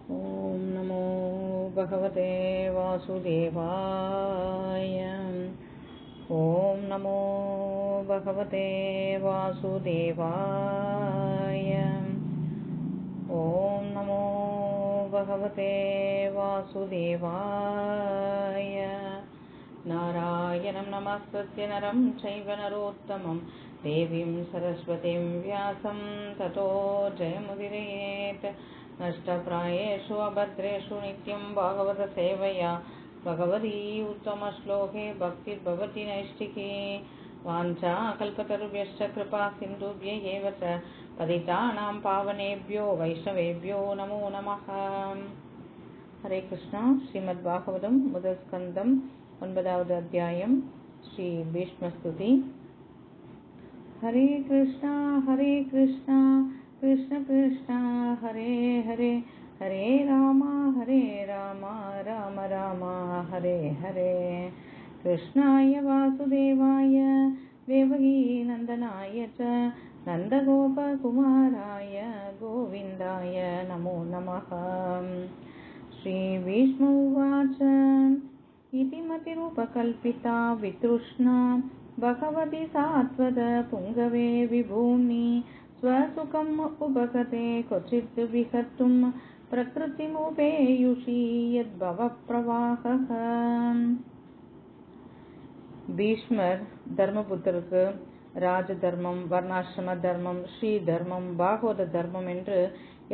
ஓம் நமோ பகவதே வாசுதேவாய. ஓம் நமோ பகவதே வாசுதேவாய. ஓம் நமோ பகவதே வாசுதேவாய. நாராயணம் நமஸ்கிருத்ய நரம் சைவ நரோத்தமம் தேவீம் சரஸ்வதீம் வியாசம் ததோ ஜெயமுதிரேத். நஷ்டப்ராயேஷு அபத்ரேஷு நித்யம் பாகவத சேவையா பகவதி உத்தமஸ்லோகே பக்திர்பவதி நைஷ்டிகி. வாஞ்சா கல்பதருभ्यश्च कृपा सिन्धुभ्य एव च पतितानां पावनेभ्यो वैष्णवेभ्यो नमो नमः. हरे कृष्णा. श्रीमद् भागवतम முதல் ஸ்கந்தம் 9வது அத்தியாயம் ஸ்ரீ பீஷ்ம ஸ்துதி. ஹரே கிருஷ்ணா கிருஷ்ண கிருஷ்ணா ஹரே ஹரே ஹரே ராமா ராம ராம ஹரே ஹரே. கிருஷ்ணாய வாசுதேவாய தேவகி நந்தனாய ச நந்தகோபகுமாராய கோவிந்தாய நமோ நமः. ஸ்ரீ பீஷ்ம உவாச்ச. இதி மதிரூபகல்பிதா வித்ருஷ்ணா பகவதி சாத்வத புங்கவே விபூம்னி ஸ்வசுகம் உபகதே क्वचित् விஹர்த்தும் பிரக்ருதிமுபேயுஷி யத்பவ பிரவாஹः. பீஷ்மர் தர்மபுத்தருக்கு ராஜ தர்மம், வர்ணாசிரம தர்மம், ஸ்ரீ தர்மம், பாகவத தர்மம் என்று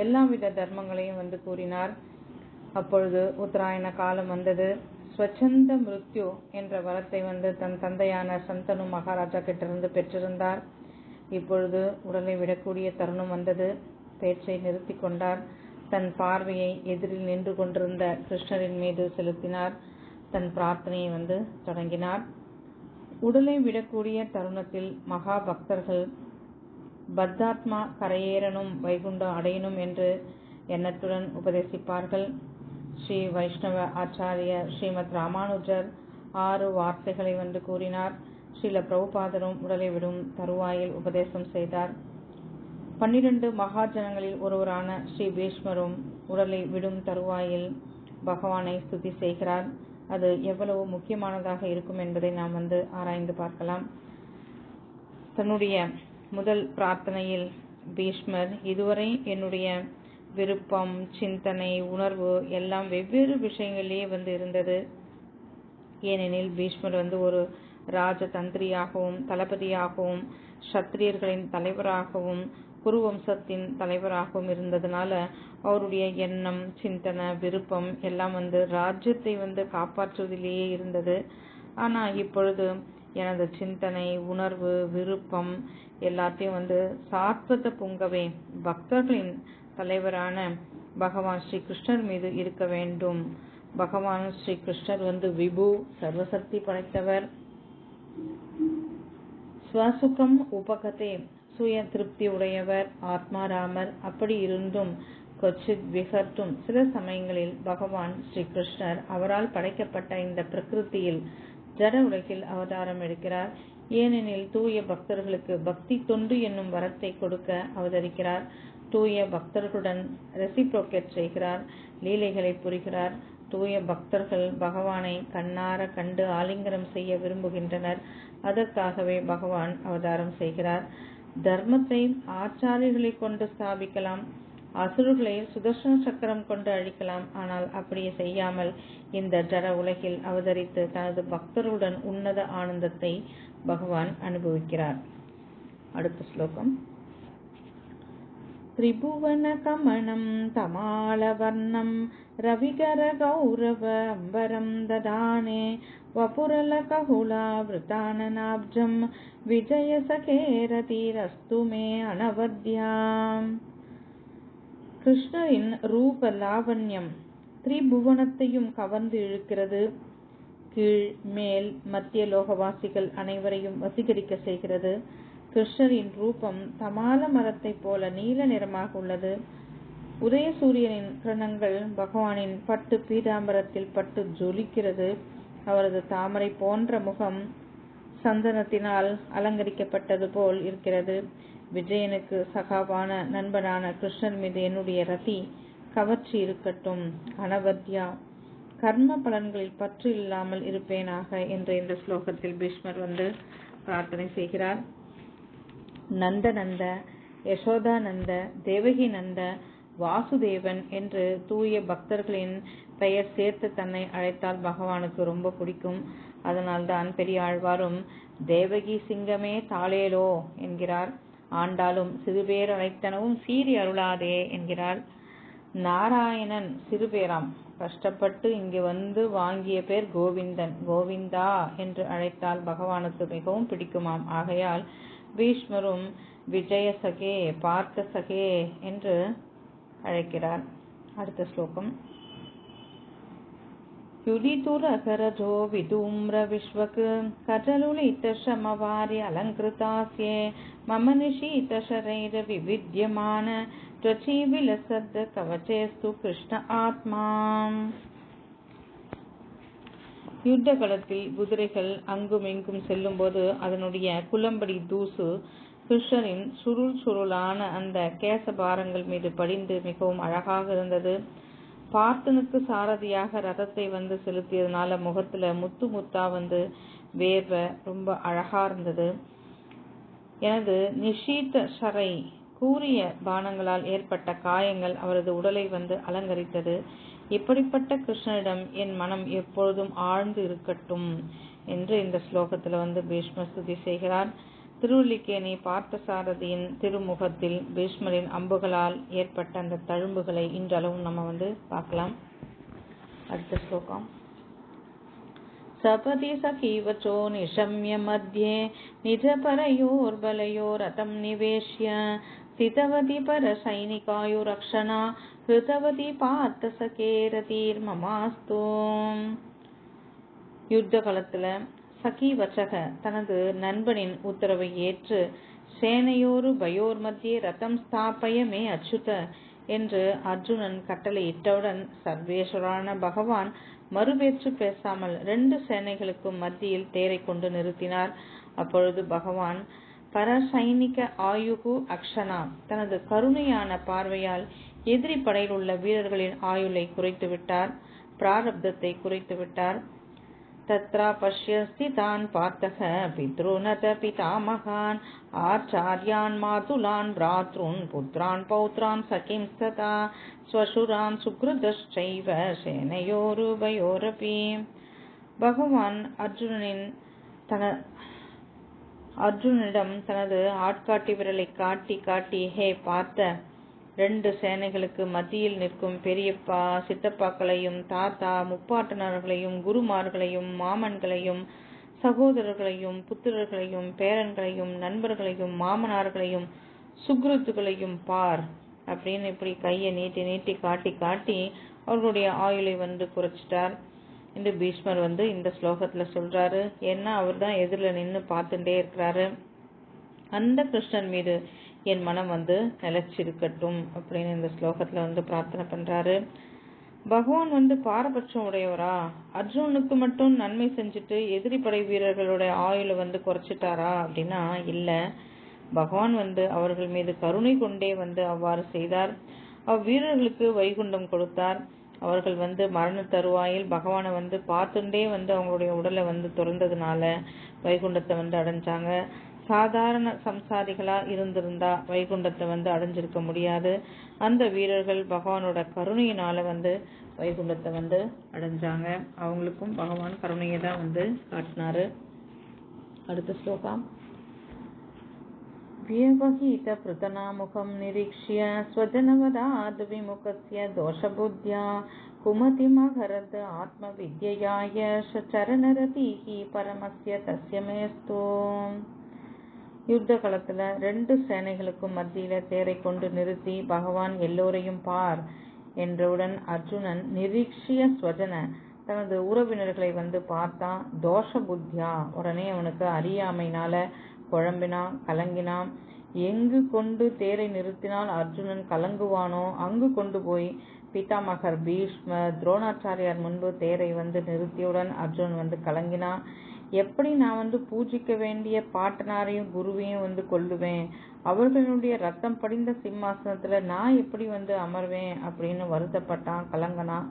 எல்லாவித தர்மங்களையும் கூறினார். அப்பொழுது உத்தராயண காலம் வந்தது. ஸ்வச்சந்த மிருத்யு என்ற வரத்தை தன் தந்தையான சந்தனு மகாராஜா கிட்டிருந்து பெற்றிருந்தார். இப்பொழுது உடலை விடக்கூடிய தருணம் வந்தது. பேச்சை நிறுத்தி கொண்டார். தன் பார்வையை எதிரில் நின்று கொண்டிருந்த கிருஷ்ணரின் மீது செலுத்தினார். தன் பிரார்த்தனையை தொடங்கினார். உடலை விடக்கூடிய தருணத்தில் மகா பக்தர்கள் பத்தாத்மா கரையேறனும் வைகுண்டம் அடையணும் என்று எண்ணத்துடன் உபதேசிப்பார்கள். ஸ்ரீ வைஷ்ணவ ஆச்சாரிய ஸ்ரீமத் ராமானுஜர் 6 வார்த்தைகளை கூறினார். ஸ்ரீல பிரபுபாதரும் உடலை விடும் தருவாயில் உபதேசம் செய்தார். 12 மகாஜனங்களில் ஒருவரான ஸ்ரீ பீஷ்மரும் உடலை விடும் தருவாயில் பகவானை ஸ்துதி செய்கிறார். அது எவ்வளவு முக்கியமானதாக இருக்கும் என்பதை நாம் ஆராய்ந்து பார்க்கலாம். தன்னுடைய முதல் பிரார்த்தனையில் பீஷ்மர், இதுவரை என்னுடைய விருப்பம், சிந்தனை, உணர்வு எல்லாம் வெவ்வேறு விஷயங்களிலே இருந்தது. ஏனெனில் பீஷ்மர் ஒரு ராஜதந்திரியாகவும் தளபதியாகவும் சத்திரியர்களின் தலைவராகவும் குருவம்சத்தின் தலைவராகவும் இருந்ததுனால அவருடைய எண்ணம், சிந்தனை, விருப்பம் எல்லாம் ராஜ்யத்தை காப்பாற்றுவதிலேயே இருந்தது. ஆனா இப்பொழுது எனது சிந்தனை, உணர்வு, விருப்பம் எல்லாத்தையும் சாத்வத புங்கவே பக்தர்களின் தலைவரான பகவான் ஸ்ரீ கிருஷ்ணர் மீது இருக்க வேண்டும். பகவான் ஸ்ரீ கிருஷ்ணர் விபு, சர்வசக்தி படைத்தவர். ஸ்வசுகம் உபகதே, சுய திருப்தி உடையவர், ஆத்மாராமர். அப்படி இருந்தும் கொச்சித் விகர்த்தும், சில சமயங்களில் பகவான் ஸ்ரீ கிருஷ்ணர் அவரால் படைக்கப்பட்ட இந்த பிரகிருத்தியில் ஜட உலகில் அவதாரம் எடுக்கிறார். ஏனெனில் தூய பக்தர்களுக்கு பக்தி தொண்டு என்னும் வரத்தை கொடுக்க அவதரிக்கிறார். தூய பக்தர்களுடன் ரெசிப்ரோகேட் செய்கிறார், லீலைகளை புரிகிறார். தூய பக்தர்கள் பகவானை கண்ணார கண்டு ஆலிங்கனம் செய்ய விரும்புகின்றனர். அதற்காகவே பகவான் அவதாரம் செய்கிறார். தர்மத்தை ஆச்சாரியர்களை கொண்டு ஸ்தாபிக்கலாம், அசுரர்களை சுதர்சன சக்கரம் கொண்டு அழிக்கலாம். ஆனால் அப்படியே செய்யாமல் இந்த ஜட உலகில் அவதரித்து தனது பக்தர்களுடன் உன்னத ஆனந்தத்தை பகவான் அனுபவிக்கிறார். அடுத்த ஸ்லோகம். திரிபுவன கமனம் தமாலவர்ணம் ரவிகர கௌரவ அம்பரம் ததானே வபுரல ககுலா விருத்தானனாப்ஜம் விஜய சகேரதிரஸ்து மே அனவத்யாம். கிருஷ்ணரின் ரூப லாவண்யம் திரிபுவனத்தையும் கவர்ந்து இழுக்கிறது. கீழ், மேல், மத்திய லோகவாசிகள் அனைவரையும் வசீகரிக்க செய்கிறது. கிருஷ்ணரின் ரூபம் தமால மரத்தை போல நீல நிறமாக உள்ளது. உதயசூரியனின் கிரணங்கள் பகவானின் பட்டு பீதாம்பரத்தில் பட்டு ஜொலிக்கிறது. அவரது தாமரை போன்ற முகம் சந்தனத்தினால் அலங்கரிக்கப்பட்டது போல் இருக்கிறது. விஜயனுக்கு சகாவான நண்பனான கிருஷ்ணர் மீது என்னுடைய ரதி கவர்ச்சி இருக்கட்டும். அனவத்யா, கர்ம பலன்களில் பற்று இல்லாமல் இருப்பேனாக என்று இந்த ஸ்லோகத்தில் பீஷ்மர் பிரார்த்தனை செய்கிறார். நந்த, யசோதானந்த, தேவகி நந்த, வாசுதேவன் என்று தூய பக்தர்களின் பெயர் சேர்த்து தன்னை அழைத்தால் பகவானுக்கு ரொம்ப பிடிக்கும். அதனால்தான் பெரியாழ்வாரும் தேவகி சிங்கமே தாளேலோ என்கிறார். ஆண்டாலும் சிறுபேர் அழைத்தனவும் சீறி அருளாதே என்கிறார். நாராயணன் சிறுபேராம், கஷ்டப்பட்டு இங்கு வாங்கிய பேர் கோவிந்தன். கோவிந்தா என்று அழைத்தால் பகவானுக்கு மிகவும் பிடிக்குமாம். ஆகையால் பீஷ்மரும் விஜய சகே, பார்த்த சகே என்று அழைக்கிறார். அடுத்த ஸ்லோகம். யுதிதுரகரஜோ விதூம்ர விஸ்வக் கஜலுலித ஷமவாரி அலங்கிருதாஸ்யே மம நிஷீத ஷரைர விவித்யமான த்வச்சி விலசத் கவச்சேஸ்து கிருஷ்ண ஆத்மா. யுத்த களத்தில் குதிரைகள் அங்குமிங்கும் செல்லும் போது அதனுடைய குளம்படி தூசு கிருஷ்ணரின் சுருளான அந்த கேசபாரங்கள் மீது படிந்து மிகவும் அழகாக இருந்தது. பார்த்தனுக்கு சாரதியாக ரதத்தை செலுத்தியதுனால முகத்துல முத்து முத்தா வேர்வை ரொம்ப அழகா இருந்தது. எனது நிஷீத ஷரை, கூரிய பானங்களால் ஏற்பட்ட காயங்கள் அவரது உடலை அலங்கரித்தது. இப்படிப்பட்ட கிருஷ்ணனிடம் என் மனம் எப்பொழுதும் ஆழ்ந்து இருக்கட்டும் என்று இந்த ஸ்லோகத்துல பீஷ்மர் ஸ்துதி செய்கிறார். திருவல்லிக்கேணி பார்த்தசாரதியின் திருமுகத்தில் பீஷ்மரின் அம்புகளால் ஏற்பட்ட அந்த தழும்புகளை இன்றளவும் நம்ம பார்க்கலாம். அடுத்த ஸ்லோகம். சபதி சகீவச்சோ நிஷம்ய மத்யே நிஜபரயோர்பலயோ ரதம் நிவேஷ்ய ஸ்திதவதி பர சைனிகாயு ரக்ஷணா கிருதவதி பார்த்த சகேரதீர் மமாஸ்தோ. யுத்த காலத்துல சகீவச்சக தனது நண்பனின் உத்தரவை ஏற்று சேனையோரு பயோர் மத்தியே ரதம் ஸ்தாபய மே அச்சுத என்று அர்ஜுனன் கட்டளையிட்டவுடன் சர்வேஸ்வரான பகவான் மறுபேற்று பேசாமல் 2 சேனைகளுக்கும் மத்தியில் தேரை கொண்டு நிறுத்தினார். அப்பொழுது பகவான் பரசைனிக ஆயுகு அக்ஷனா தனது கருணையான பார்வையால் எதிரி படையில் உள்ள வீரர்களின் ஆயுளை குறைத்து விட்டார், பிராரப்தத்தை குறைத்து விட்டார். தத்ரா பஷ்யஸ்திதான் பார்த்தக பித்ருநத பிதாமகான் ஆச்சார்யான் மாதுலான் பிராத்ருன் புத்ரான் பௌத்ரான் சகிம்ஸ்ததா ஸ்வசுரான் சுக்ருதஸ்சைவ சேனையோருபயோரபி. பகவான் அர்ஜுனனிடம் தனது ஆட்காட்டி விரலை காட்டி காட்டி, ஹே பார்த்த, 2 சேனைகளுக்கு மத்தியில் நிற்கும் பெரியப்பா, சித்தப்பாக்களையும், தாத்தா, முப்பாட்டனர்களையும், குருமார்களையும், மாமன்களையும், சகோதரர்களையும், புத்திரர்களையும், பேரன்களையும், நண்பர்களையும், மாமனார்களையும், சுக்ருத்துகளையும் பார் அப்படின்னு இப்படி கையை நீட்டி நீட்டி காட்டி காட்டி அவர்களுடைய ஆயுளை குறைச்சிட்டார் என்று பீஷ்மர் இந்த ஸ்லோகத்துல சொல்றாரு. ஏன்னா அவர் தான் எதிரில் நின்று பார்த்துட்டே இருக்கிறாரு. அந்த கிருஷ்ணன் மீது என் மனம் நிலைச்சிருக்கட்டும் அப்படின்னு இந்த ஸ்லோகத்துல பிரார்த்தனை பண்றாரு. பகவான் பாரபட்சம் உடையவரா? அர்ஜுனுக்கு மட்டும் நன்மை செஞ்சுட்டு எதிரி படை வீரர்களோட ஆயுளை குறைச்சிட்டாரா அப்படின்னா இல்ல. பகவான் அவர்கள் மீது கருணை கொண்டே அவ்வாறு செய்தார். அவ்வீரர்களுக்கு வைகுண்டம் கொடுத்தார். அவர்கள் மரண தருவாயில் பகவானை பார்த்துட்டே அவங்களுடைய உடலை துறந்ததுனால வைகுண்டத்தை அடைஞ்சாங்க. சாதாரண சம்சாரிகளா இருந்திருந்தா வைகுண்டத்தை அடைஞ்சிருக்க முடியாது. அந்த வீரர்கள் பகவானோட கருணையினால வைகுண்டத்தை அடைஞ்சாங்க. அவங்களுக்கும் பகவான் கருணையை தான் காட்டினாரு. அடுத்த ஸ்லோகம். வியவஹீத பிரதனாமுகம் நிரீக்ஷ்ய ஸ்வஜனவதாத் விமுகஸ்ய தோஷபுத்யா குமதி மகரத் ஆத்ம வித்யாய சரணரதிஹி பரமஸ்ய தஸ்ய மேஸ்தோ. யுத்த காலத்துல 2 சேனைகளுக்கும் மத்தியில தேரை கொண்டு நிறுத்தி பகவான் எல்லோரையும் பார் என்றவுடன் அர்ஜுனன் நிரீக்ஷிய ஸ்வஜன தனது உறவினர்களை பார்த்தான். தோஷ புத்தியா, உடனே அவனுக்கு அறியாமையினால குழம்பினான், கலங்கினான். எங்கு கொண்டு தேரை நிறுத்தினால் அர்ஜுனன் கலங்குவானோ அங்கு கொண்டு போய் பிதாமகர் பீஷ்மர், துரோணாச்சாரியார் முன்பு தேரை நிறுத்தியவுடன் அர்ஜுனன் கலங்கினான். எப்படி நான் வந்து பூஜிக்க வேண்டிய பாட்டனாரையும் குருவையும் வந்து கொல்லுவேன், அவர்களுடைய ரத்தம் படிந்த சிம்மாசனத்துல நான் எப்படி வந்து அமர்வேன் அப்படின்னு வருத்தப்பட்டான், கலங்கனான்.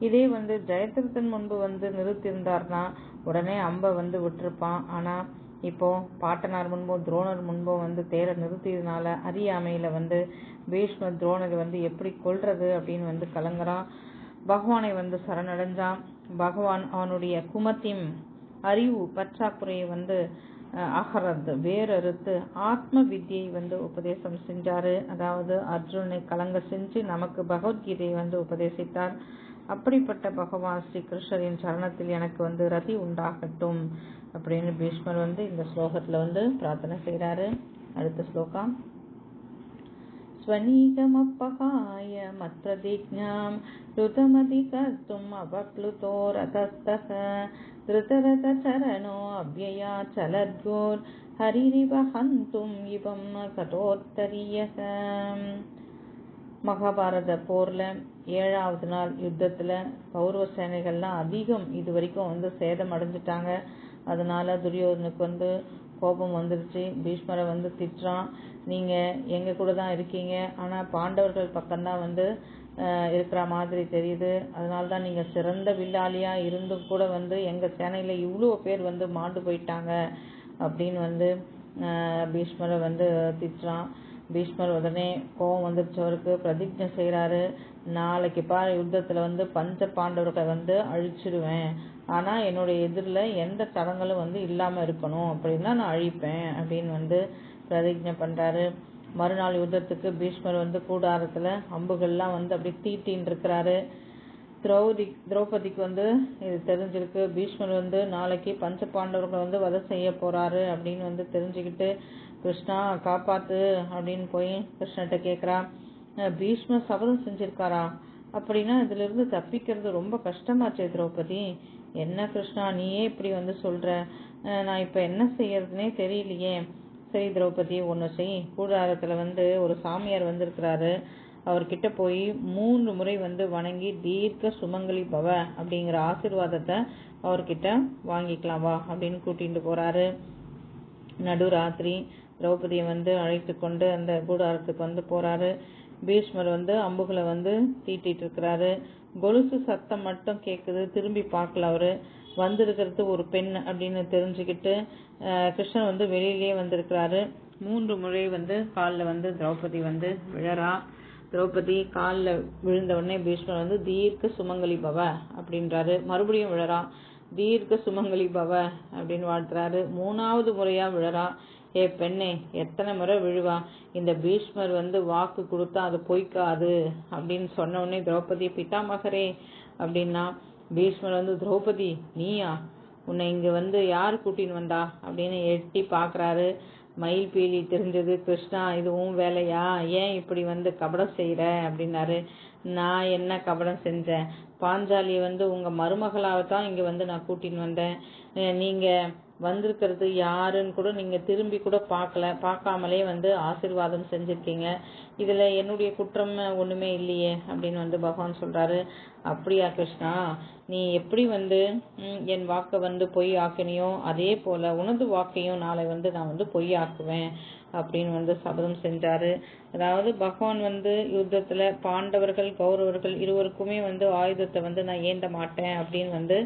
இதே வந்து ஜெயத்ரதன் முன்பு வந்து நிறுத்தியிருந்தார்னா உடனே அம்ப வந்து விட்டுருப்பான். ஆனா இப்போ பாட்டனார் முன்போ துரோணர் முன்போ வந்து தேரை நிறுத்தியதுனால அறியாமையில வந்து பீஷ்மர் துரோணரை வந்து எப்படி கொல்றது அப்படின்னு வந்து கலங்குறான். பகவானை வந்து சரணடைஞ்சான். பகவான் அவனுடைய குமத்தின் அறிவு பற்றாக்குறையை வந்து அகறது வேறறுத்து ஆத்ம வித்தியை வந்து உபதேசம் செஞ்சாரு. அதாவது அர்ஜுனனை கலங்க செஞ்சு நமக்கு பகவத்கீதையை வந்து உபதேசித்தார். அப்படிப்பட்ட பகவான் ஸ்ரீ கிருஷ்ணரின் சரணத்தில் எனக்கு வந்து ரதி உண்டாகட்டும் அப்படின்னு பீஷ்மர் வந்து இந்த ஸ்லோகத்துல வந்து பிரார்த்தனை செய்யறாரு. அடுத்த ஸ்லோகம். ஸ்வநீகமப்பகாய மத்பிரதிஜ்ஞாம் ருதமதிகர்த்தும் அவப்ளுதோ ரதஸ்தக திருதரதசரணோ அவ்யயா சலத்கோர் ஹரிரிவ ஹந்தும் இவம் கடோத்தரியக. மகாபாரத போர்ல 7வது நாள் யுத்தத்துல கௌரவ சேனைகள்லாம் அதிகம் இது வரைக்கும் வந்து சேதம் அடைஞ்சிட்டாங்க. அதனால துரியோதனுக்கு வந்து கோபம் வந்துருச்சு. பீஷ்மரை வந்து திட்டுறான், நீங்க எங்க கூட தான் இருக்கீங்க, ஆனா பாண்டவர்கள் பக்கம்தான் வந்து இருக்கிற மாதிரி தெரியுது. அதனால்தான் நீங்க சிறந்த வில்லாளியா இருந்தும் கூட வந்து எங்க சேனையில இவ்வளோ பேர் வந்து மாண்டு போயிட்டாங்க அப்படின்னு வந்து பீஷ்மரை வந்து திட்டுறான். பீஷ்மர் உடனே கோபம் வந்துருச்சு, அவருக்கு பிரதிஜை செய்யறாரு, நாளைக்கு யுத்தத்துல வந்து பஞ்ச பாண்டவர்களை வந்து அழிச்சிடுவேன், ஆனா என்னுடைய எதிரில எந்த தடங்களும் வந்து இல்லாம இருக்கணும் அப்படின்னா நான் அழிப்பேன் அப்படின்னு வந்து பிரதிஜை பண்றாரு. மறுநாள் யுத்தத்துக்கு பீஷ்மர் வந்து கூடாரத்துல அம்புகள்லாம் வந்து அப்படி தீட்டின்னு இருக்கிறாரு. திரௌபதிக்கு வந்து இது தெரிஞ்சிருக்கு. பீஷ்மர் வந்து நாளைக்கு பஞ்ச பாண்டவர்களை வந்து வதை செய்ய போறாரு அப்படின்னு வந்து தெரிஞ்சுக்கிட்டு கிருஷ்ணா காப்பாத்து அப்படின்னு போய் கிருஷ்ணகிட்ட கேக்குறா. பீஷ்மர் சபதம் செஞ்சிருக்காரா அப்படின்னா இதுல இருந்து தப்பிக்கிறது ரொம்ப கஷ்டமாச்சே திரௌபதி. என்ன கிருஷ்ணா நீயே இப்படி வந்து சொல்ற, நான் இப்ப என்ன செய்யறதுனே தெரியலையே. சரி திரௌபதி ஒண்ணு செய், கூடாரத்துல வந்து ஒரு சாமியார் வந்திருக்கிறாரு, அவர்கிட்ட போய் 3 முறை வந்து வணங்கி தீர்க்க சுமங்கலி பவ அப்படிங்கிற ஆசீர்வாதத்தை அவர்கிட்ட வாங்கிக்கலாம் வா அப்படின்னு கூட்டிட்டு போறாரு. நடுராத்திரி திரௌபதியை வந்து அழைத்து கொண்டு அந்த கூடாரத்துக்கு வந்து போறாரு. பீஷ்மர் வந்து அம்புகளை வந்து தீட்டிட்டு இருக்கிறாரு. கொலுசு சத்தம் மட்டும் கேக்குது, திரும்பி பார்க்கல. அவரு வந்திருக்கிறது ஒரு பெண் அப்படின்னு தெரிஞ்சுக்கிட்டு கிருஷ்ணன் வந்து வெளியிலேயே வந்திருக்கிறாரு. 3 முறை வந்து காலில் வந்து திரௌபதி வந்து விழறா. திரௌபதி காலில் விழுந்த உடனே பீஷ்மர் வந்து தீர்க்க சுமங்கலி பவ அப்படின்றாரு. மறுபடியும் விழறா, தீர்க்க சுமங்கலி பவ அப்படின்னு வாழ்த்துறாரு. 3வது முறையா விழறா. ஏ பெண்ணே எத்தனை முறை விழுவா, இந்த பீஷ்மர் வந்து வாக்கு கொடுத்தா அது பொய்க்காது அப்படின்னு சொன்ன உடனே திரௌபதி பிதாமகரே அப்படின்னா பீஷ்மர் வந்து திரௌபதி நீயா, உன்னை இங்க வந்து யாரு கூட்டின்னு வந்தா அப்படின்னு எட்டி பாக்குறாரு. மயில் பீலி தெரிஞ்சது. கிருஷ்ணா இதுவும் வேலையா, ஏன் இப்படி வந்து கபடம் செய்யற அப்படின்னாரு. நான் என்ன கபடம் செஞ்சேன், பாஞ்சாலியை வந்து உங்க மருமகளாவத்தான் இங்க வந்து நான் கூட்டின்னு வந்தேன். நீங்க வந்திருக்கிறது யாருன்னு கூட நீங்க திரும்பி கூட பார்க்காமலே வந்து ஆசீர்வாதம் செஞ்சிருக்கீங்க. இதுல என்னுடைய குற்றம் ஒண்ணுமே இல்லையே அப்படின்னு வந்து பகவான் சொல்றாரு. அப்படியா கிருஷ்ணா, நீ எப்படி வந்து என் வாக்கை வந்து பொய் ஆக்கினியோ அதே போல உனது வாக்கையும் நாளை வந்து நான் வந்து பொய் ஆக்குவேன் அப்படின்னு வந்து சபதம் செஞ்சாரு. அதாவது பகவான் வந்து யுத்தத்துல பாண்டவர்கள் கௌரவர்கள் இருவருக்குமே வந்து ஆயுதத்தை வந்து நான் ஏந்த மாட்டேன் அப்படின்னு வந்து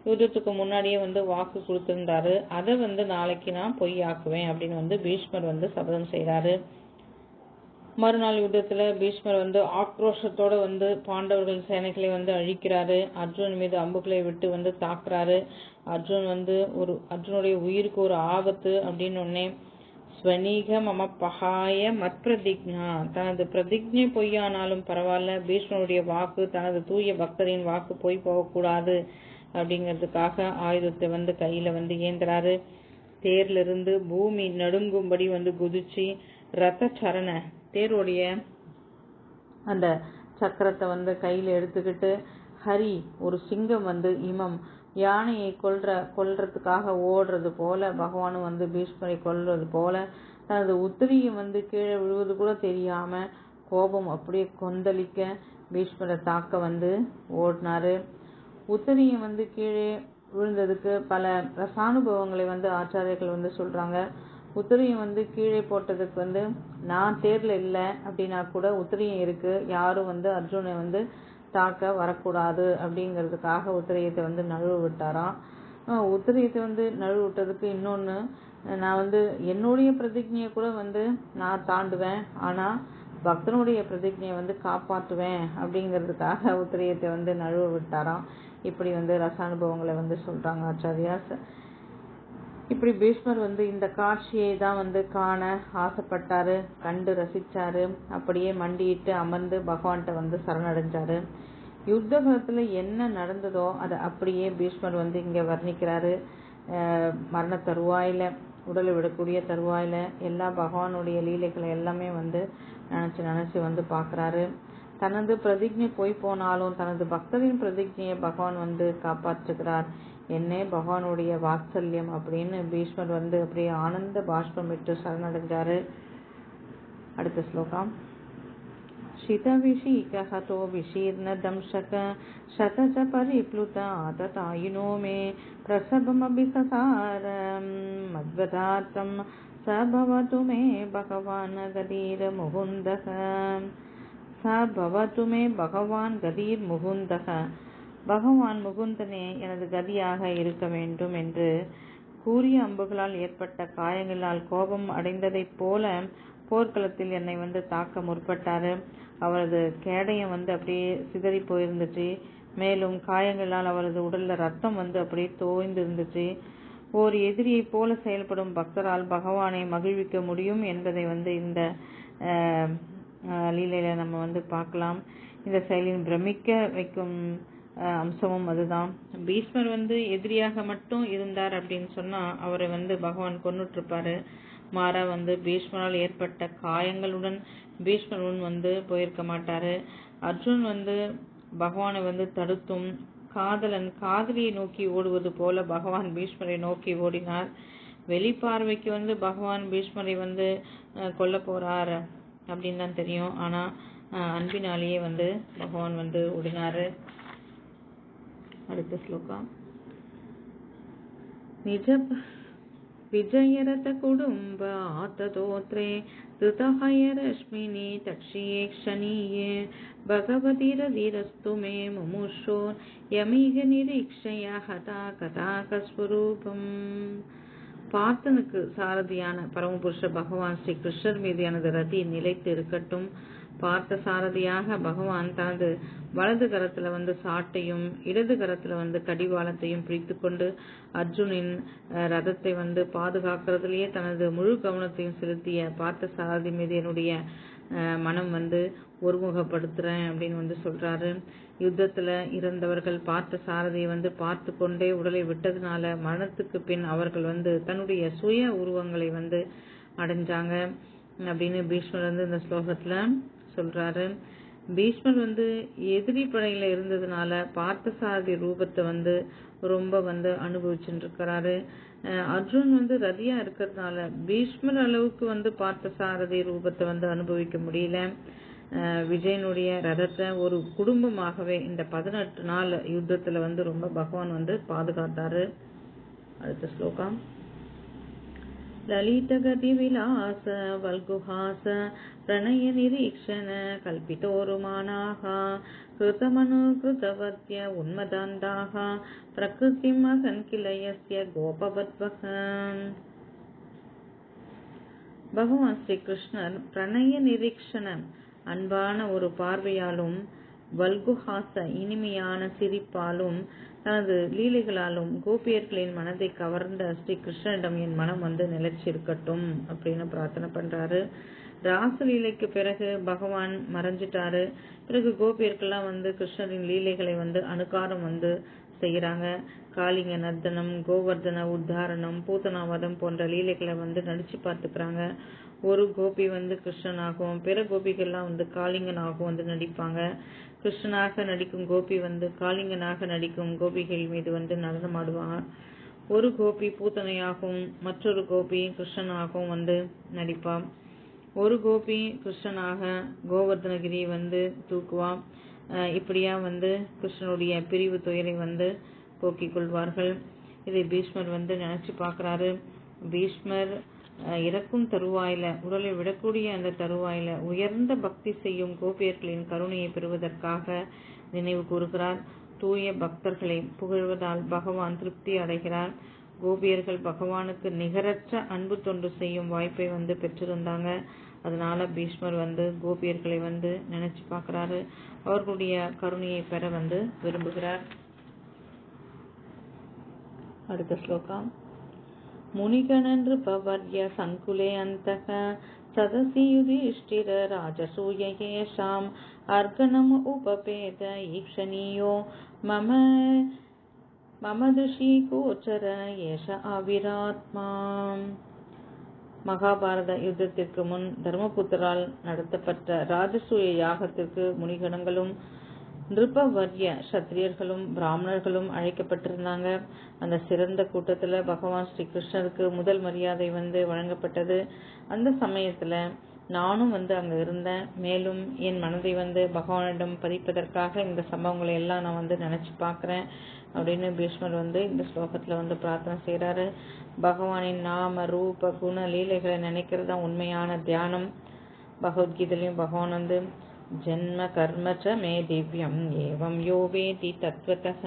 யுத்தத்துக்கு முன்னாடியே வந்து வாக்கு கொடுத்திருந்தாரு. அதை வந்து நாளைக்கு நான் பொய் ஆக்குவேன் அப்படின்னு வந்து பீஷ்மர் வந்து சபதம் செய்யறாரு. மறுநாள் யுத்தத்துல பீஷ்மர் வந்து ஆக்ரோஷத்தோட வந்து பாண்டவர்கள் சேனைகளை வந்து அழிக்கிறாரு. அர்ஜுன் மீது அம்புகளை விட்டு வந்து தாக்குறாரு. அர்ஜுனுடைய உயிருக்கு ஒரு ஆபத்து அப்படின்னு உடனே ஸ்வநீக மம பகாய மத்பிரதிஜ்ஞா, தனது பிரதிஜை பொய்யானாலும் பரவாயில்ல, பீஷ்மருடைய வாக்கு தனது தூய பக்தரின் வாக்கு பொய் போகக்கூடாது அப்படிங்கிறதுக்காக ஆயுதத்தை வந்து கையில வந்து ஏந்துறாரு. தேர்ல இருந்து பூமி நடுங்கும்படி வந்து குதிச்சு ரத்த சரண தேருடைய அந்த சக்கரத்தை வந்து கையில எடுத்துக்கிட்டு ஹரி ஒரு சிங்கம் வந்து இமம் யானையை கொல்றதுக்காக ஓடுறது போல பகவானும் வந்து பீஷ்மரை கொல்றது போல தனது உத்திரியை வந்து கீழே விழுவது கூட தெரியாம கோபம் அப்படியே கொந்தளிக்க பீஷ்மரை தாக்க வந்து ஓடினாரு. உத்திரியை வந்து கீழே விழுந்ததுக்கு பல ரசானுபவங்களை வந்து ஆச்சாரியர்கள் வந்து சொல்றாங்க. உத்திரியம் வந்து கீழே போட்டதுக்கு வந்து நான் தேர்ல இல்லை அப்படின்னா கூட உத்திரியம் இருக்கு, யாரும் வந்து அர்ஜுனை வந்து தாக்க வரக்கூடாது அப்படிங்கிறதுக்காக உத்திரியத்தை வந்து நழுவ விட்டாராம். உத்திரியத்தை வந்து நழுவ விட்டதுக்கு இன்னொன்று, நான் வந்து என்னுடைய பிரதிஜையை கூட வந்து நான் தாண்டுவேன், ஆனால் பக்தனுடைய பிரதிஜையை வந்து காப்பாற்றுவேன் அப்படிங்கிறதுக்காக உத்திரியத்தை வந்து நழுவ விட்டாராம். இப்படி வந்து ரசானுபவங்களை வந்து சொல்றாங்க ஆச்சாரியாஸ். இப்படி பீஷ்மர் வந்து இந்த காட்சியை தான் வந்து காண ஆசைப்பட்டாரு, கண்டு ரசிச்சாரு. அப்படியே மண்டியிட்டு அமர்ந்து பகவான்கிட்ட வந்து சரணடைஞ்சாரு. யுத்த காலத்துல என்ன நடந்ததோ அதை அப்படியே பீஷ்மர் வந்து இங்க வர்ணிக்கிறாரு. மரண தருவாயில, உடலை விடக்கூடிய தருவாயில எல்லா பகவானுடைய லீலைகளை எல்லாமே வந்து நினைச்சு வந்து பாக்குறாரு. தனது பிரதிஜை போய் போனாலும் தனது பக்தரின் பிரதிஜையை பகவான் வந்து காப்பாற்றுகிறார். என்னே பகவானுடைய வாத்சல்யம் அப்படின்னு பீஷ்மர் வந்து அப்படியே ஆனந்த பாஷ்பமிட்டு சரணடைஞ்சாரு. அடுத்த ஸ்லோகம். ஷிதவிஷீகஹதோ விஷீர்ண தம்சக சதச பரிப்ளுத ஆததாயினோ மே பிரசபமபி சசார மத்வதார்த்தம் சபவது மே பகவான் கதீர முகுந்தக சபவது மே பகவான் கதீர் முகுந்தக. பகவான் முகுந்தனே எனது கதியாக இருக்க வேண்டும் என்று கூறிய அம்புகளால் ஏற்பட்ட காயங்களால் கோபம் அடைந்ததைப் போல போர்க்களத்தில் என்னை வந்து தாக்க முற்பட்டாரு. அவரது கேடயம் வந்து அப்படியே சிதறி போயிருந்துச்சு. மேலும் காயங்களால் அவரது உடல்ல ரத்தம் வந்து அப்படியே தோய்ந்து இருந்துச்சு. ஓர் எதிரியை போல செயல்படும் பக்தரால் பகவானை மகிழ்விக்க முடியும் என்பதை வந்து இந்த லீலையில நம்ம வந்து பார்க்கலாம். இந்த செயலின் பிரமிக்க வைக்கும் அம்சமும் அதுதான். பீஷ்மர் வந்து எதிரியாக மட்டும் இருந்தார் அப்படின்னு சொன்னா அவரை வந்து பகவான் கொன்னுட்டு இருப்பாரு. மாறா வந்து பீஷ்மரால் ஏற்பட்ட காயங்களுடன் பீஷ்மருடன் வந்து போயிருக்க மாட்டாரு. அர்ஜுன் வந்து பகவானை வந்து தடுத்தும் காதலன் காதலியை நோக்கி ஓடுவது போல பகவான் பீஷ்மரை நோக்கி ஓடினார். வெளிப்பார்வைக்கு வந்து பகவான் பீஷ்மரை வந்து கொல்ல போறார் அப்படின்னு தான் தெரியும். ஆனா அன்பினாலேயே வந்து பகவான் வந்து ஓடினாரு. அடுத்த ஸ்லோகம். நிஜ விஜயரத குடும்ப ஆத்ததோத்ரே திருதஹயரஷ்மினி தக்ஷியே க்ஷணீயே பகவதிரதிரஸ்து மே முமுஷோர் யமீக நிரீக்ஷய ஹதா கதாகஸ்வரூபம். பார்த்தனுக்கு சாரதியான பரமபுருஷ பகவான் ஸ்ரீ கிருஷ்ணர் மீது எனது ரதி நிலைத்து இருக்கட்டும். பார்த்த சாரதியாக பகவான் தனது வலது கரத்துல வந்து சாட்டையும் இடது கரத்துல வந்து கடிவாளத்தையும் பிடித்து கொண்டு அர்ஜுனின் ரதத்தை வந்து பாதுகாக்கிறதுலயே தனது முழு கவனத்தையும் செலுத்திய பார்த்த சாரதி மீது என்னுடைய மனம் வந்து ஒருமுகப்படுத்துறேன் அப்படின்னு வந்து சொல்றாரு. யுத்தத்துல இறந்தவர்கள் பார்த்த சாரதியை வந்து பார்த்து கொண்டே உடலை விட்டதுனால மரணத்துக்கு பின் அவர்கள் வந்து தன்னுடைய சுய உருவங்களை வந்து அடைஞ்சாங்க அப்படின்னு பீஷ்மர் வந்து இந்த ஸ்லோகத்துல சொல்றாரு. பீஷ்மர் வந்து எதிரி படையில இருந்ததுனால பார்த்த சாரதி ரூபத்தை வந்து ரொம்ப வந்து அனுபவிச்சுட்டு இருக்கிறாரு. அர்ஜுன் வந்து ரதியா இருக்கிறதுனால பீஷ்மர் அளவுக்கு வந்து பார்த்த சாரதி ரூபத்தை வந்து அனுபவிக்க முடியல. விஜயனுடைய ரதத்தை ஒரு குடும்பமாகவே இந்த 18 நாள் யுத்தத்துல வந்து ரொம்ப பகவான் வந்து பாதுகாத்தாரு. அடுத்த ஸ்லோகம். லலிதகதி விலாச வல்குஹாச பிரணய நிரீக்ஷண கல்பிதோருமானாக கிருதமனு கிருதவத்ய உன்மதாந்தாக பிரகிருதி மகன் கிளயஸ்ய கோபவத்வக. பகவான் ஸ்ரீ கிருஷ்ணர் பிரணய நிரீக்ஷண அன்பான ஒரு பார்வையாலும் வல்குஹாச இனிமையான சிரிப்பாலும் தனது லீலைகளாலும் கோபியர்களின் மனதை கவர்ந்த ஸ்ரீ கிருஷ்ணனிடம் என் மனம் வந்து நிலைச்சிருக்கட்டும் அப்படின்னு பிரார்த்தனை பண்றாரு. ராசலீலைக்கு பிறகு பகவான் மறைஞ்சிட்டாரு. பிறகு கோபியர்கள்லாம் வந்து கிருஷ்ணரின் லீலைகளை வந்து அனுகாரம் வந்து செய்யறாங்க. காளிங்க நர்த்தனம், கோவர்தன உத்தாரணம், பூதனாவதம் போன்ற லீலைகளை வந்து நடிச்சு பார்த்துக்கிறாங்க. ஒரு கோபி வந்து கிருஷ்ணனாகவும் பிற கோபிகள்லாம் வந்து காளிங்கனாகவும் வந்து நடிப்பாங்க. கிருஷ்ணனாக நடிக்கும் கோபி வந்து காளிங்கனாக நடிக்கும் கோபிகள் மீது வந்து நடனம் ஆடுவாங்க. ஒரு கோபி பூத்தனையாகவும் மற்றொரு கோபி கிருஷ்ணனாகவும் வந்து நடிப்பான். ஒரு கோபி கிருஷ்ணனாக கோவர்தனகிரி வந்து தூக்குவான். இப்படியா வந்து கிருஷ்ணனுடைய பிரிவு துயரை வந்து போக்கிக் கொள்வார்கள். இதை பீஷ்மர் வந்து நினைச்சு பார்க்கிறாரு. பீஷ்மர் இறக்கும் தருவாயில, உடலை விடக்கூடிய அந்த தருவாயில உயர்ந்த பக்தி செய்யும் கோபியர்களின் கருணையை பெறுவதற்காக நினைவு கூறுகிறார். தூய பக்தர்களை புகழ்வதால் பகவான் திருப்தி அடைகிறார். கோபியர்கள் பகவானுக்கு நிகரற்ற அன்பு தொண்டு செய்யும் வாய்ப்பை வந்து பெற்றிருந்தாங்க. அதனால பீஷ்மர் வந்து கோபியர்களை வந்து நினைச்சு பார்க்கிறாரு. அவர்களுடைய கருணையை பெற வந்து விரும்புகிறார். அடுத்த ஸ்லோகம். முனிகணன்று பவர்ய சங்குலே அந்தக சதசி யுதிஷ்டிர ராஜசூயேஷாம் அர்கணம் உபபேத ஈக்ஷணியோ மம திருஷி கோச்சர ஏஷ ஆவிராத்மா. மகாபாரத யுத்தத்திற்கு முன் தர்மபுத்திரால் நடத்தப்பட்ட ராஜசூய யாகத்திற்கு முனிகணங்களும் நிருபவர்ய சத்திரியர்களும் பிராமணர்களும் அழைக்கப்பட்டிருந்தாங்க. அந்த சிறந்த கூட்டத்துல பகவான் ஸ்ரீ கிருஷ்ணருக்கு முதல் மரியாதை வந்து வழங்கப்பட்டது. அந்த சமயத்துல நானும் வந்து அங்க இருந்தேன். மேலும் என் மனதை வந்து பகவானிடம் பதிப்பதற்காக இந்த சம்பவங்களை எல்லாம் நான் வந்து நினைச்சு பார்க்கிறேன் அப்படின்னு பீஷ்மர் வந்து இந்த ஸ்லோகத்துல வந்து பிரார்த்தனை செய்யறாரு. பகவானின் நாம ரூப குண லீலைகளை நினைக்கிறது தான் உண்மையான தியானம். பகவத்கீதையிலையும் பகவான் வந்து ஜென்ம கர்ம ச மே திவ்யம் ஏவம் யோ வேதி தத்வதஹ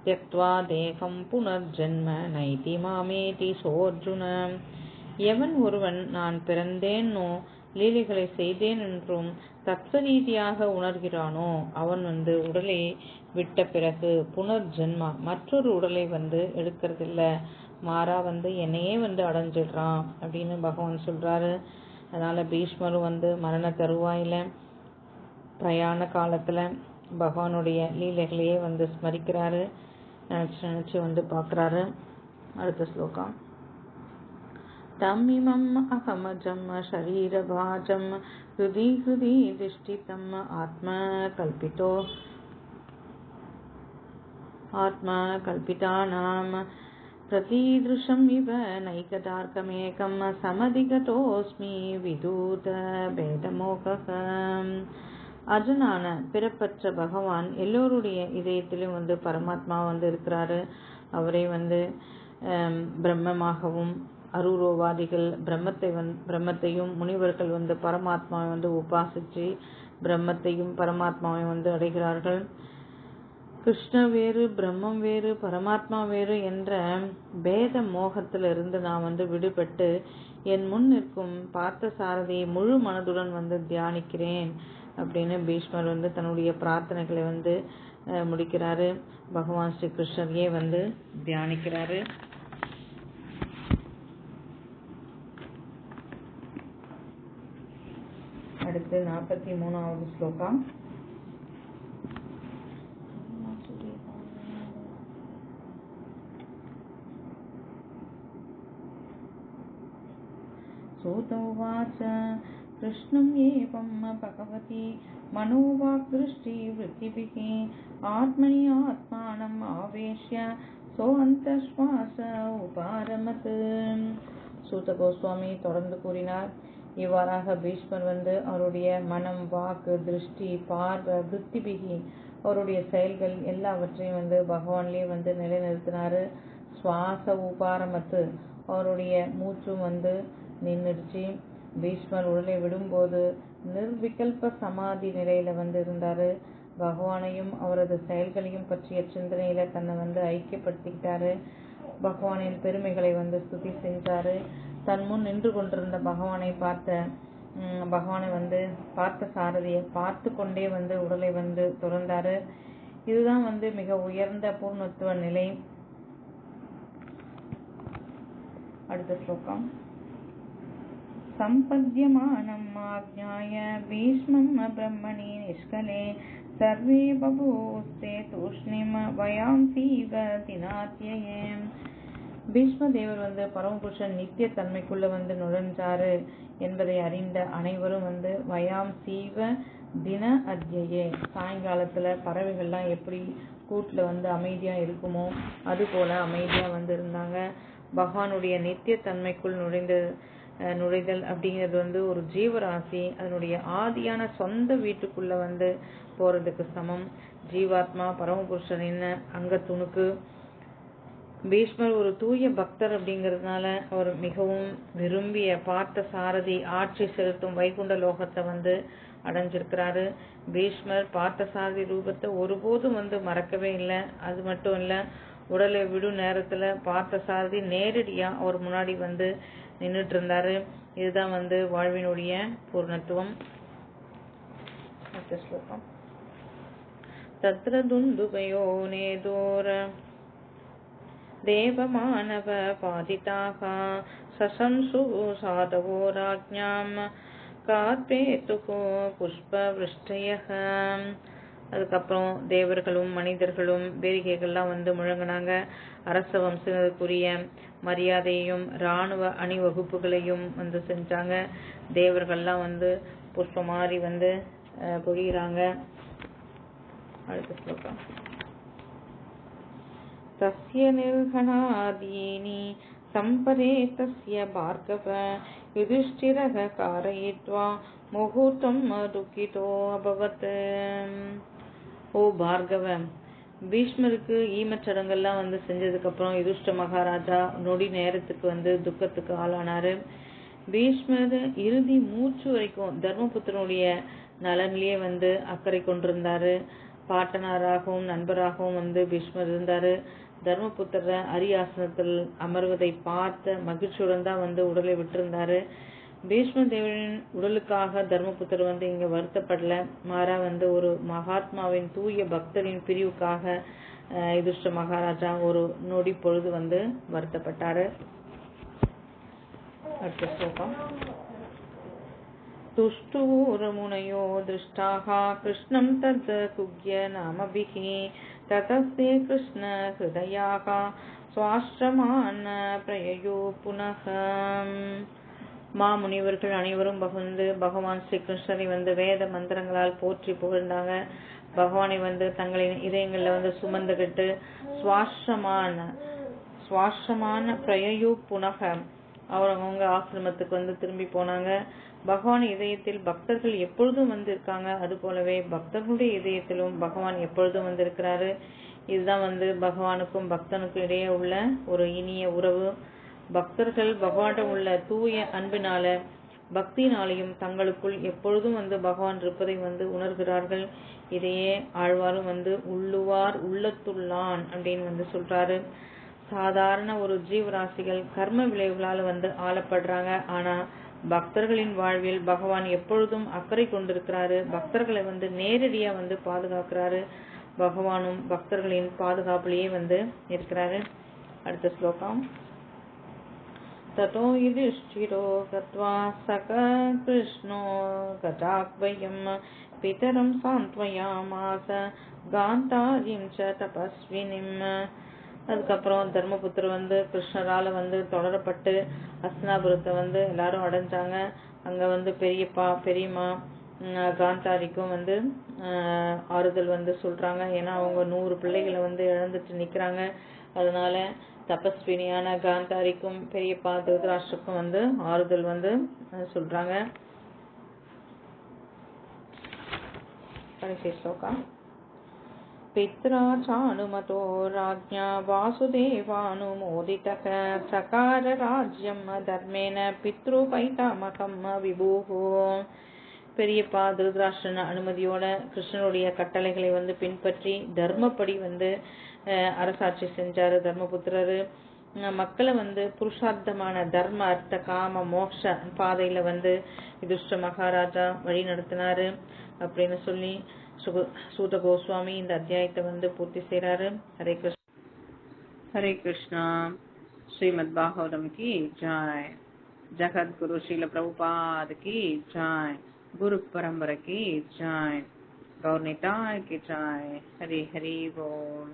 த்யக்த்வா தேகம் புனர்ஜென்ம நைதி மாமேதி சோர்ஜுன. எவன் ஒருவன் நான் பிறந்தேனோ லீலைகளை செய்தேன் என்றும் தத்துவ ரீதியாக உணர்கிறானோ அவன் வந்து உடலை விட்ட பிறகு புனர்ஜென்மா மற்றொரு உடலை வந்து எடுக்கிறதில்ல, மாறா வந்து என்னையே வந்து அடைஞ்சிடுறான் அப்படின்னு பகவான் சொல்றாரு. அதனால பீஷ்மரும் வந்து மரண தருவாயில பிரயாண காலத்துல பகவானுடைய லீலைகளையே வந்து ஸ்மரிக்கிறாரு, நினைச்சு வந்து பாக்குறாரு. அடுத்த ஸ்லோகம். தம்மிமம் அகமஜம் ஷரீரபாஜம் ஹிருதி ஹிருதி திஷ்டிதம் ஆத்ம கல்பிதானாம் பிரதீதృశம் இவ நைகதார்க்கமேகம் சமதிகதோஸ்மி விதூத பேதமோகம். அர்ஜுனான பிறப்பற்ற பகவான் எல்லோருடைய இதயத்திலும் வந்து பரமாத்மா வந்து இருக்கிறாரு. அவரை வந்து பிரம்மமாகவும் அரூரோவாதிகள் பிரம்மத்தையும் முனிவர்கள் வந்து பரமாத்மாவை வந்து உபாசிச்சு பிரம்மத்தையும் பரமாத்மாவை வந்து அடைகிறார்கள். கிருஷ்ண வேறு பிரம்மம் வேறு பரமாத்மா வேறு என்ற பேத மோகத்திலிருந்து நான் வந்து விடுபட்டு என் முன் நிற்கும் பார்த்த சாரதியை முழு மனதுடன் வந்து தியானிக்கிறேன் அப்படின்னு பீஷ்மர் வந்து தன்னுடைய பிரார்த்தனைகளை வந்து முடிக்கிறாரு. பகவான் ஸ்ரீ கிருஷ்ணரையே வந்து தியானிக்கிறாரு. அடுத்து 43வது ஸ்லோகம். சூதோவாச்ச கிருஷ்ணம் ஏவம் பகவதி மனோவாக் திருஷ்டி விருத்திபிஹ ஆத்மனி ஆத்மானம் ஆவேஷ்ய சோஅந்தஸ்வாச உபாரமத். சூத கோஸ்வாமி தொடர்ந்து கூறினார். இவ்வாறாக பீஷ்மர் வந்து அவருடைய மனம், வாக்கு, திருஷ்டி, பார்வை, விருத்திபிகி அவருடைய செயல்கள் எல்லாவற்றையும் வந்து பகவான்லயே வந்து நிலைநிறுத்தினாரு. சுவாச உபாரமத்து அவருடைய மூச்சும் வந்து நின்றுடுச்சு. பீஷ்மர் உடலை விடும்போது நிர்விகல்ப சமாதி நிலையில வந்து இருந்தாரு. பகவானையும் அவரது செயல்களையும் பற்றிய சிந்தனையில தன்னை வந்து ஐக்கியப்படுத்திக்கிட்டாரு. பகவானின் பெருமைகளை வந்து ஸ்துதி செஞ்சாரு. தன் முன் நின்று கொண்டிருந்த பகவானை வந்து பார்த்த சாரதியை பார்த்து கொண்டே வந்து உடலை வந்து துறந்தாரு. இதுதான் வந்து மிக உயர்ந்த பூர்ணத்துவ நிலை. அடுத்த ஸ்லோகம். சம்பத்யமானம் ஆக்ஞாய பீஷ்மம் பிரம்மணி நிஷ்கலே சர்வே பபூஸ்தே தூஷ்ணிம் வயாம்சீவ தினாத்யயே. பீஷ்ம தேவர் வந்து பரமபுருஷன் நித்திய தன்மைக்குள்ள வந்து நுழைஞ்சாரு என்பதை அறிந்த அனைவரும் வந்து வயாம் சீவ தின அத்தியே சாயங்காலத்துல பறவைகள்லாம் எப்படி கூட்டுல வந்து அமைதியா இருக்குமோ அது போல அமைதியா வந்து இருந்தாங்க. பகவானுடைய நித்திய தன்மைக்குள் நுழைதல் அப்படிங்கிறது வந்து ஒரு ஜீவராசி அதனுடைய ஆதியான சொந்த வீட்டுக்குள்ள வந்து போறதுக்கு சமம். ஜீவாத்மா பரமபுருஷனின் அங்க துணுக்கு. பீஷ்மர் ஒரு தூய பக்தர் அப்படிங்கிறதுனால அவர் மிகவும் விரும்பிய பார்த்த சாரதி ஆட்சி செலுத்தும் வைகுண்ட லோகத்தை வந்து அடைஞ்சிருக்கிறாரு. பீஷ்மர் பார்த்த சாரதி ரூபத்தை ஒருபோதும் வந்து மறக்கவே இல்லை. அது மட்டும் இல்லை, உடலை விடும் நேரத்துல பார்த்த சாரதி நேரடியா அவர் முன்னாடி வந்து நின்றுட்டு இருந்தாரு. இதுதான் வந்து வாழ்வினுடைய பூர்ணத்துவம். தத்ர துந்துபயோ நேதோர தேவமானவ பாதிதாக சசம்சு சாதவோ ராஜ்ஞாம் காத்பேதுகோ புஷ்பவிருஷ்டயஹ. அதுக்கப்புறம் தேவர்களும் மனிதர்களும் வேடிக்கைகள்லாம் வந்து முழங்கினாங்க. அரச வம்சத்திற்குரிய மரியாதையையும் இராணுவ அணிவகுப்புகளையும் வந்து செஞ்சாங்க. தேவர்கள்லாம் வந்து புஷ்பமாரி வந்து பொழிகிறாங்க. அடுத்த ஸ்லோகம். தஸ்ய நிர்கணாதீனி சம்பரே தஸ்ய பார்கவ யுதிஷ்டிரக காரயித்வா முகூர்த்தம் துக்கிதோ அபவத். ஓ பார்கவ, பீஷ்மருக்கு ஈமச்சடங்கெல்லாம் வந்து செஞ்சதுக்கு அப்புறம் யுதிஷ்ட மகாராஜா நொடி நேரத்துக்கு வந்து துக்கத்துக்கு ஆளானாரு. பீஷ்மர் இறுதி மூச்சு வரைக்கும் தர்மபுத்திரனுடைய நலன்லயே வந்து அக்கறை கொண்டிருந்தாரு. பாட்டனாராகவும் நண்பராகவும் வந்து பீஷ்மர் இருந்தாரு. தர்மபுத்திர அரியாசனத்தில் அமர்வதை பார்த்த மகிழ்ச்சியுடன் தான் வந்து உடலை விட்டிருந்தாரு. பீஷ்ம தேவரின் உடலுக்காக தர்மபுத்திரர் வந்து இங்க வருத்தப்படல. மாறா வந்து ஒரு மகாத்மாவின் தூய பக்தரின் பிரிவுக்காக யுதிஷ்ட மகாராஜா ஒரு நொடி பொழுது வந்து வருத்தப்பட்டாரு. அடுத்த ஸ்லோகம். துஷ்டூரமுனையோ திருஷ்டாக கிருஷ்ணம் தத் குக்ய நாமபிஹி ததஸ்தே கிருஷ்ண ஹிருதயாக ஸ்வாஷ்டமான பிரயயோ புனக. மாமுனிவர்கள் அனைவரும் பகுந்து பகவான் ஸ்ரீ கிருஷ்ணரை வந்து வேத மந்திரங்களால் போற்றி புகழ்ந்தாங்க. பகவானை வந்து தங்களின் இதயங்கள்ல வந்து சுமந்துகிட்டு சுவாசமான பிரயயோ புனக அவங்க ஆசிரமத்துக்கு வந்து திரும்பி போனாங்க. பகவான் இதயத்தில் பக்தர்கள் எப்பொழுதும் வந்து இருக்காங்க. அது போலவே பக்தர்களுடைய இதயத்திலும் பகவான் எப்பொழுதும் வந்து இருக்கிறாரு. இதுதான் வந்து பகவானுக்கும் பக்தனுக்கும் இடையே உள்ள ஒரு இனிய உறவு. பக்தர்கள் பகவானிடம் உள்ள தூய அன்பினால பக்தினாலையும் தங்களுக்குள் எப்பொழுதும் வந்து பகவான் இருப்பதை வந்து உணர்கிறார்கள். இதையே ஆழ்வாரும் வந்து உள்ளுவார் உள்ளத்துள்ளான் அப்படின்னு வந்து சொல்றாரு. சாதாரண ஒரு ஜீவராசிகள் கர்ம விளைவுகளால வந்து ஆளப்படுறாங்க. ஆனா பக்தர்களின் வாழ்வில் பகவான் எப்பொழுதும் அக்கறை கொண்டிருக்கிறாரு. பக்தர்களை வந்து நேரடியா வந்து பாதுகாக்கிறாரு. பகவானும் பக்தர்களின் பாதுகாப்புலயே வந்து இருக்கிறாரு. அடுத்த ஸ்லோகம். ததோ யுதிஷ்டிரோ கத்வா சக கிருஷ்ணோ கதாக்வயம் பிதரம் சாந்த்வயாமாஸ காந்தாரிம் ச தபஸ்வினிம். அதுக்கப்புறம் தர்மபுத்திரர் வந்து கிருஷ்ணரால வந்து தொடரப்பட்டு அஸ்னாபுரத்தை வந்து எல்லாரும் அடைஞ்சாங்க. அங்க வந்து பெரியப்பா பெரியம்மா காந்தாரிக்கும் வந்து ஆறுதல் வந்து சொல்றாங்க. ஏன்னா அவங்க 100 பிள்ளைகளை வந்து இழந்துட்டு நிக்கிறாங்க. அதனால தபஸ்வினியான காந்தாரிக்கும் பெரியப்பா திருதராஷ்டிரக்கும் வந்து ஆறுதல் வந்து சொல்றாங்க. கடைசி ஸ்லோகம். பித்ரா சானுமதோ ராஜ்ஞா வாசுதேவானுமோதிதக சகார ராஜ்யம் தர்மேன பித்ரு பைதாமகம் விபூஹோ. பெரியப்பா திருதராஷ்டிரன் அனுமதியோட கிருஷ்ணனுடைய கட்டளைகளை வந்து பின்பற்றி தர்மப்படி வந்து அரசாட்சி செஞ்சாரு தர்மபுத்திரரு. மக்களை வந்து புருஷார்த்தமான தர்ம அர்த்த காம மோக்ஷ பாதையில வந்து யுதிஷ்ட மகாராஜா வழி நடத்தினாரு அப்படின்னு சொல்லி சூத கோஸ்வாமி இந்த அத்தியாயத்தை வந்து பூர்த்தி செய்யறாரு. ஹரே கிருஷ்ணா. ஹரே கிருஷ்ணா. ஸ்ரீமத் பாகவதம் கி ஜாய். ஜகத்குரு ஸ்ரீல பிரபுபாத் की जय. गुरु परंपरा की जय. गौर निताय की जय. हरि हरि बोल.